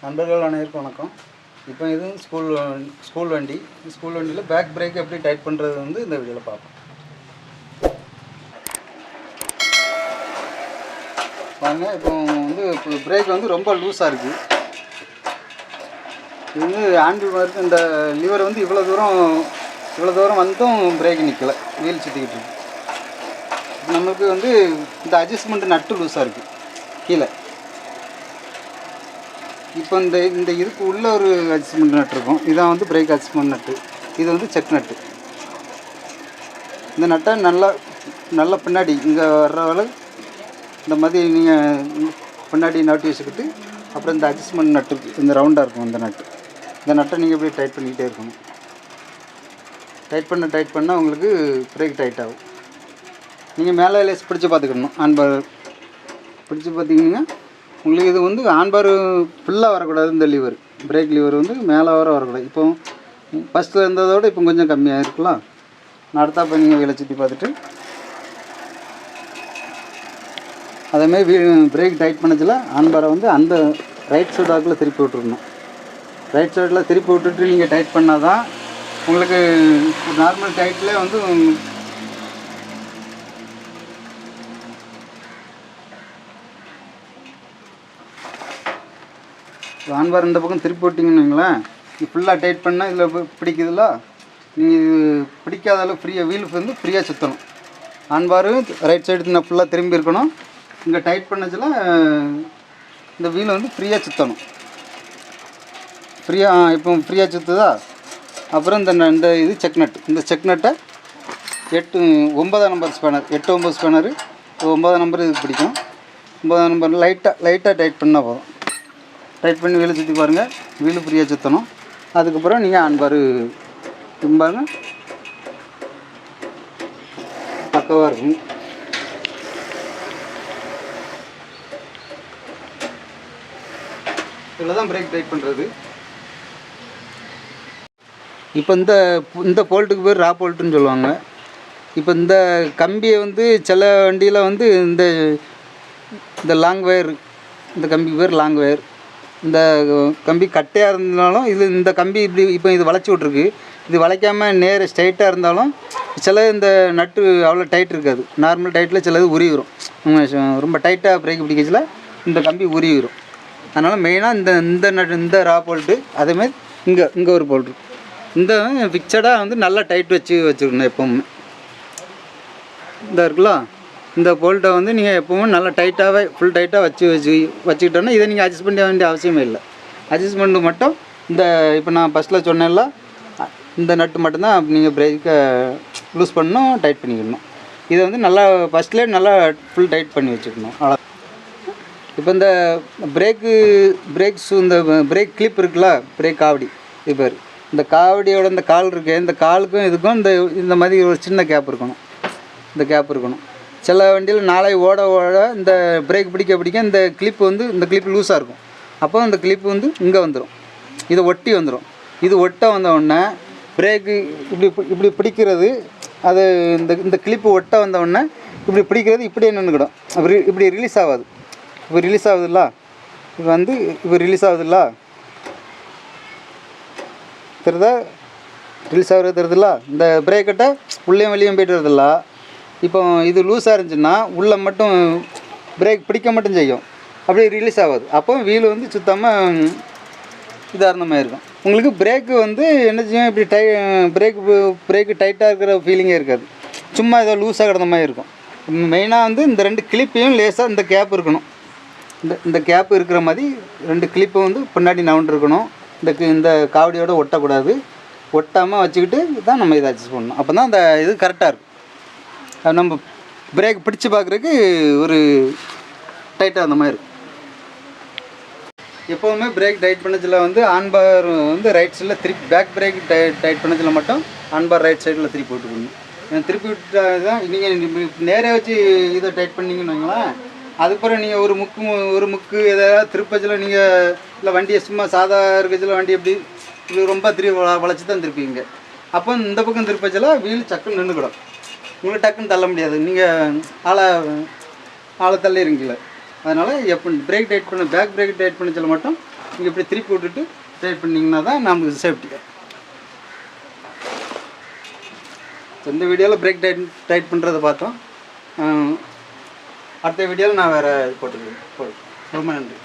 நண்பர்கள் அனைவருக்கும் வணக்கம். இப்போ இது ஸ்கூல் வண்டியில் பேக் பிரேக் எப்படி டைட் பண்ணுறது வந்து இந்த வீடியோவில் பார்ப்போம். பாருங்க, இப்போ வந்து பிரேக் வந்து ரொம்ப லூஸாக இருக்குது. இது வந்து ஹேண்டில் மாதிரி இந்த லிவர் வந்து இவ்வளோ தூரம் வந்தும் பிரேக் நிற்கலை, வீல் சுற்றிக்கிட்டு இருக்கு. நமக்கு வந்து இந்த அட்ஜஸ்ட்மெண்ட் நட்டு லூஸாக இருக்குது கீழே. இப்போ இந்த இதுக்கு உள்ள ஒரு அட்ஜஸ்ட்மெண்ட் நட்டு இருக்கும். இதான் வந்து பிரேக் அட்ஜஸ்ட்மெண்ட் நட்டு. இது வந்து செக் நட்டு. இந்த நட்டை நல்லா பின்னாடி இங்கே வர்ற இந்த மாதிரி நீங்கள் பின்னாடி நட்டு வச்சுக்கிட்டு, அப்புறம் இந்த அட்ஜஸ்ட்மெண்ட் நட்டு இந்த ரவுண்டாக இருக்கும். இந்த நட்டை நீங்கள் இப்படி டைட் பண்ணிக்கிட்டே இருக்கணும். டைட் பண்ணால் உங்களுக்கு பிரேக் டைட் ஆகும். நீங்கள் மேலே லேஸ் பிடிச்சி பார்த்துக்கணும். ஆன்பார் பிடிச்சி பார்த்தீங்கன்னா உங்களுக்கு இது வந்து ஆன்பார் ஃபுல்லாக வரக்கூடாது. இந்த லிவர் பிரேக் லிவர் வந்து மேலே வரக்கூடாது. இப்போ ஃபஸ்ட்டில் இருந்ததோடு இப்போ கொஞ்சம் கம்மியாக இருக்கலாம். நான் அடுத்தாப்போ நீங்கள் வேலை சுற்றி பார்த்துட்டு அதேமாதிரி பிரேக் டைட் பண்ணதில் ஆன்பாரை வந்து அந்த ரைட் சைடாக்கில் திருப்பி விட்டுருக்கணும். ரைட் சைடில் திருப்பி விட்டுட்டு நீங்கள் டைட் பண்ணால் தான் உங்களுக்கு நார்மல் டைட்டில் வந்து ஆன்பார் இந்த பக்கம் திருப்பி விட்டிங்கன்னு வைங்களேன், இது ஃபுல்லாக டைட் பண்ணால் இதில் பிடிக்குதுல்ல, நீங்கள் இது பிடிக்காத அளவு ஃப்ரீயாக வீல் வந்து ஃப்ரீயாக சுற்றணும். ஆன்பார் ரைட் சைடு நான் ஃபுல்லாக திரும்பி இருக்கணும். இங்கே டைட் பண்ணச்சில் இந்த வீல் வந்து ஃப்ரீயாக சுற்றணும். இப்போ ஃப்ரீயாக சுற்றுதா. அப்புறம் இந்த இது செக் நட்டு. இந்த செக் நட்டை 9ஆம் நம்பர் ஸ்பேனர், 8-9 ஸ்பேனரு, 9ஆம் நம்பர் இதுக்கு பிடிக்கும். 9ஆம் நம்பர் லைட்டாக டைட் பண்ணால் போதும். டைட் பண்ணி வீலை சுற்றி பாருங்கள், வீலு ஃப்ரீயாக சுற்றணும். அதுக்கப்புறம் நீங்கள் ஆன்பார் திரும்பாங்க பக்கவாக இருக்கும். இதில் தான் பிரேக் டைட் பண்ணுறது. இப்போ இந்த போல்ட்டுக்கு பேர் ரா போல்ட்டுன்னு சொல்லுவாங்க. இப்போ இந்த கம்பியை வந்து சில வண்டியில் வந்து இந்த லாங் வயர், இந்த கம்பிக்கு பேர் லாங் வயர். இந்த கம்பி கட்டையாக இருந்தாலும் இந்த கம்பி இப்போ இது வளைச்சி விட்ருக்கு. இது வளைக்காமல் நேர ஸ்ட்ரைட்டாக இருந்தாலும் சில இந்த நட்டு அவ்வளோ டைட் இருக்காது. நார்மல் டைட்டில் சிலது உருவிடும். ரொம்ப டைட்டாக பிரேக் பிடிக்கச்சில் இந்த கம்பி உருவிடும். அதனால் மெயினாக இந்த ரா போல்ட்டு, அதேமாதிரி இங்கே ஒரு போல்ட்டு, இந்த ஃபிக்சடாக வந்து நல்லா டைட் வச்சுக்கணும் எப்போவுமே. இந்த இருக்குல்ல, இந்த போல்ட்டை வந்து நீங்கள் எப்போவும் நல்லா டைட்டாகவே ஃபுல் டைட்டாக வச்சுக்கிட்டோன்னா இதை நீங்கள் அட்ஜஸ்ட் பண்ண வேண்டிய அவசியமே இல்லை. அட்ஜஸ்ட்மெண்ட்டு மட்டும் இப்போ நான் ஃபஸ்ட்டில் சொன்னேன்ல, இந்த நட்டு மட்டும்தான் நீங்கள் பிரேக்கை லூஸ் பண்ணணும், டைட் பண்ணிக்கணும். இதை வந்து நல்லா ஃபஸ்ட்லேயே நல்லா ஃபுல் டைட் பண்ணி வச்சுக்கணும். அவ்வளோ. இப்போ இந்த பிரேக் ஷூ, இந்த பிரேக் கிளிப் இருக்குல்ல, பிரேக் காவடி, இது பேர். இந்த காவடியோட இந்த கால் இருக்குது, இந்த காலுக்கும் இதுக்கும் இந்த மாதிரி ஒரு சின்ன கேப் இருக்கணும். இந்த கேப் இருக்கணும். சில வண்டியில் நாளை ஓட இந்த பிரேக் பிடிக்க இந்த கிளிப் லூஸாக இருக்கும். அப்போ இந்த கிளிப்பு வந்து இங்கே வந்துடும், இதை ஒட்டி வந்துடும். இது ஒட்ட வந்தவுடனே பிரேக்கு இப்படி பிடிக்கிறது, அது இந்த கிளிப்பு ஒட்ட வந்தவுடனே இப்படி பிடிக்கிறது இப்படியே நின்றுக்கிடும். இப்படி ரிலீஸ் ஆகாது. இப்போ ரிலீஸ் ஆகுதுல்ல, இப்போ ரிலீஸ் ஆகுதுல்ல, தெரியுதா? ரிலீஸ் ஆகுறது தெரியுதுல்ல. இந்த பிரேக்கட்டை உள்ளேயும் வெளியும் போய்ட்டு வருதில்ல. இப்போ இது லூஸாக இருந்துச்சுன்னா உள்ளே மட்டும் பிரேக் பிடிக்க மட்டும் செய்யும், அப்படியே ரிலீஸ் ஆகாது. அப்போ வீல் வந்து சுத்தமாக இதாக இருந்த மாதிரி இருக்கும். உங்களுக்கு பிரேக்கு வந்து என்ன செய்யும், இப்படி பிரேக்கு டைட்டாக இருக்கிற ஃபீலிங்கே இருக்காது. சும்மா ஏதோ லூஸாக கிடந்த மாதிரி இருக்கும். மெயினாக வந்து இந்த 2 கிளிப்பையும் லேசாக இந்த கேப் இருக்கணும். இந்த கேப் இருக்கிற மாதிரி 2 கிளிப்பை வந்து பின்னாடி நவுண்டு இருக்கணும். இந்த காவடியோடு ஒட்டக்கூடாது. ஒட்டாமல் வச்சுக்கிட்டு தான் நம்ம இதை அட்ஜஸ்ட் பண்ணணும். அப்போ தான் அந்த இது கரெக்டாக இருக்கும். நம்ம பிரேக் பிடிச்சி பார்க்குறதுக்கு ஒரு டைட்டாக அந்த மாதிரி இருக்கும். எப்போவுமே பிரேக் டைட் பண்ணதில் வந்து ஆன்பார் வந்து ரைட் சைடில் திருப்பி, பேக் பிரேக் டைட் பண்ணதில் மட்டும் ஆன்பார் ரைட் சைடில் திருப்பி விட்டுக்கணும். திருப்பி விட்டா தான் நீங்கள் நேராக வச்சு இதை டைட் பண்ணிங்கன்னு வைங்களேன். அதுக்கப்புறம் நீங்கள் ஒரு முக்கு எதாவது திருப்பச்சில் நீங்கள் இல்லை வண்டியை சும்மா சாதா இருக்கச்சில் வண்டி எப்படி இது ரொம்ப வளைச்சி தான் திருப்பிங்க. அப்போ இந்த பக்கம் திருப்பச்சில் வீல் சக்குன்னு நின்றுக்கிடும். உங்களுக்கு டக்குன்னு தள்ள முடியாது, நீங்கள் ஆளை தள்ளிடுங்கள. அதனால் எப்போ brake tight back brake tight பண்ணச்சில் மட்டும் நீங்கள் இப்படி திருப்பி விட்டுட்டு டைட் பண்ணிங்கன்னா தான் நமக்கு சேஃப்டி. இந்த வீடியோவில் பிரேக் டைட் பண்ணுறதை பார்த்தோம். அடுத்த வீடியோவில் நான் வேறு இது போட்டுக்கிறேன். ரொம்ப நன்றி.